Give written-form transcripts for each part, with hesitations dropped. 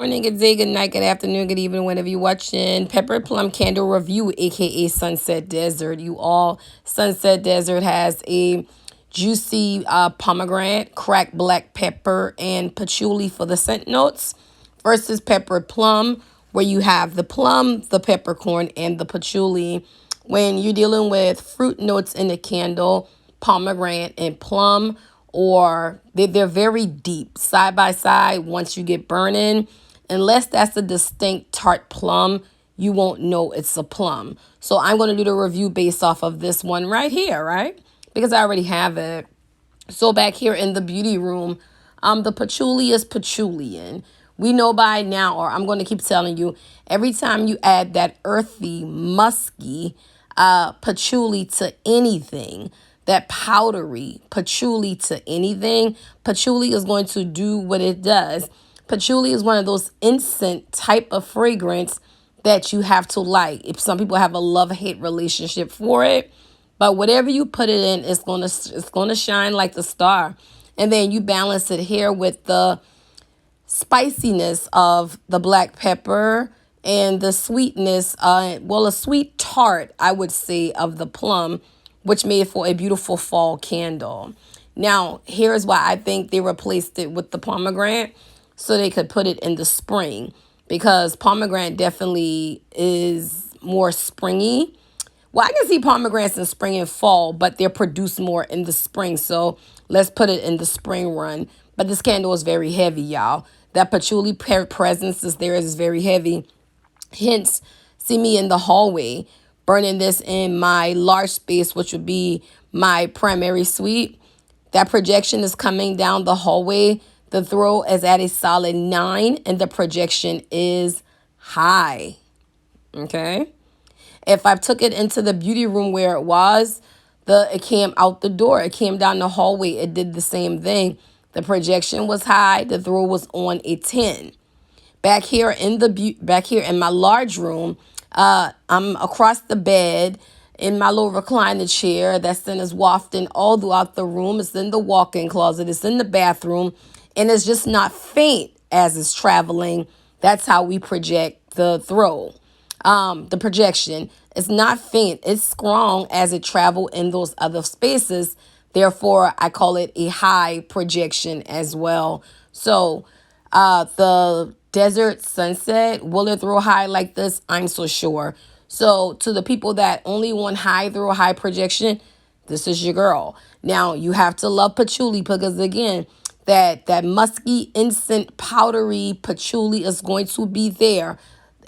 Morning, good day, good night, good afternoon, good evening, whenever you're watching Pepper Plum Candle Review, aka Sunset Desert. You all, Sunset Desert has a juicy pomegranate, cracked black pepper, and patchouli for the scent notes versus Pepper Plum, where you have the plum, the peppercorn, and the patchouli. When you're dealing with fruit notes in the candle, pomegranate and plum, or they're very deep side by side. Once you get burning, unless that's a distinct tart plum, you won't know it's a plum. So I'm going to do the review based off of this one right here, right? Because I already have it. So back here in the beauty room, the patchouli is patchoulian. We know by now, or I'm going to keep telling you, every time you add that earthy, musky patchouli to anything, that powdery patchouli to anything, patchouli is going to do what it does. Patchouli is one of those instant type of fragrance that you have to like. If some people have a love-hate relationship for it, but whatever you put it in, it's gonna shine like the star. And then you balance it here with the spiciness of the black pepper and the sweetness, a sweet tart, I would say, of the plum, which made for a beautiful fall candle. Now, here's why I think they replaced it with the pomegranate so they could put it in the spring, because pomegranate definitely is more springy. Well, I can see pomegranates in spring and fall, but they're produced more in the spring. So let's put it in the spring run. But this candle is very heavy, y'all. That patchouli presence is there is very heavy. Hence, see me in the hallway burning this in my large space, which would be my primary suite. That projection is coming down the hallway. The throw is at a solid 9, and the projection is high. Okay? If I took it into the beauty room where it was, it came out the door. It came down the hallway. It did the same thing. The projection was high. The throw was on a 10. Back here in my large room, I'm across the bed in my little recliner chair. That scent is wafting all throughout the room. It's in the walk-in closet. It's in the bathroom. And it's just not faint as it's traveling. That's how we project the throw. The projection is not faint. It's strong as it travel in those other spaces. Therefore, I call it a high projection as well. So the desert sunset, will it throw high like this? I'm so sure. So to the people that only want high throw, high projection, this is your girl. Now, you have to love patchouli because, again, that musky, instant, powdery patchouli is going to be there.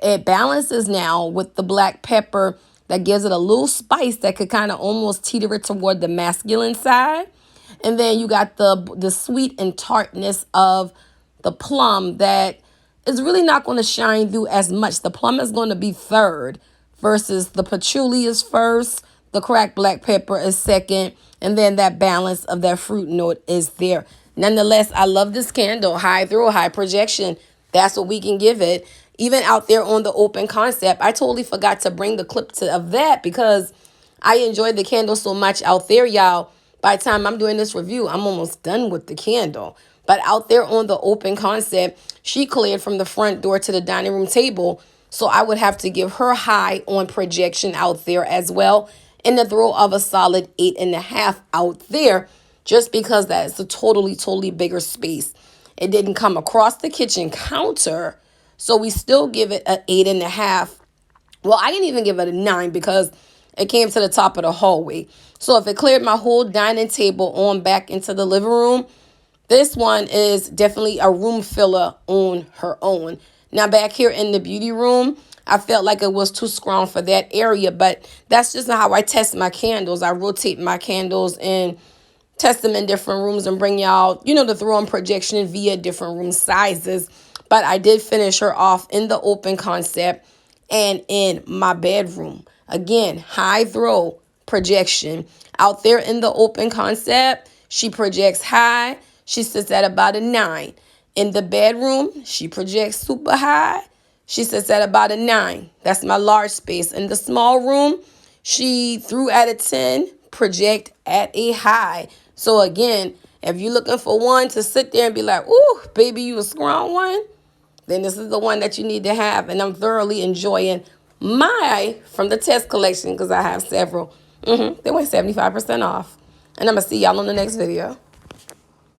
It balances now with the black pepper that gives it a little spice that could kind of almost teeter it toward the masculine side. And then you got the sweet and tartness of the plum that is really not going to shine through as much. The plum is going to be third versus the patchouli is first, the cracked black pepper is second, and then that balance of that fruit note is there. Nonetheless, I love this candle. High throw, high projection. That's what we can give it. Even out there on the open concept, I totally forgot to bring the clip of that because I enjoyed the candle so much out there, y'all. By the time I'm doing this review, I'm almost done with the candle. But out there on the open concept, she cleared from the front door to the dining room table. So I would have to give her high on projection out there as well. And the throw of a solid 8.5 out there, just because that is a totally bigger space. It didn't come across the kitchen counter. So we still give it an 8.5. Well, I didn't even give it a 9 because it came to the top of the hallway. So if it cleared my whole dining table on back into the living room, this one is definitely a room filler on her own. Now back here in the beauty room, I felt like it was too strong for that area, but that's just how I test my candles. I rotate my candles and test them in different rooms and bring y'all, the throw on projection via different room sizes. But I did finish her off in the open concept and in my bedroom. Again, high throw projection. Out there in the open concept, she projects high. She sits at about a 9. In the bedroom, she projects super high. She sits at about a 9. That's my large space. In the small room, she threw at a 10, project at a high. So again, if you're looking for one to sit there and be like, ooh, baby, you a strong one, then this is the one that you need to have. And I'm thoroughly enjoying my from the test collection because I have several. They went 75% off. And I'm going to see y'all on the next video.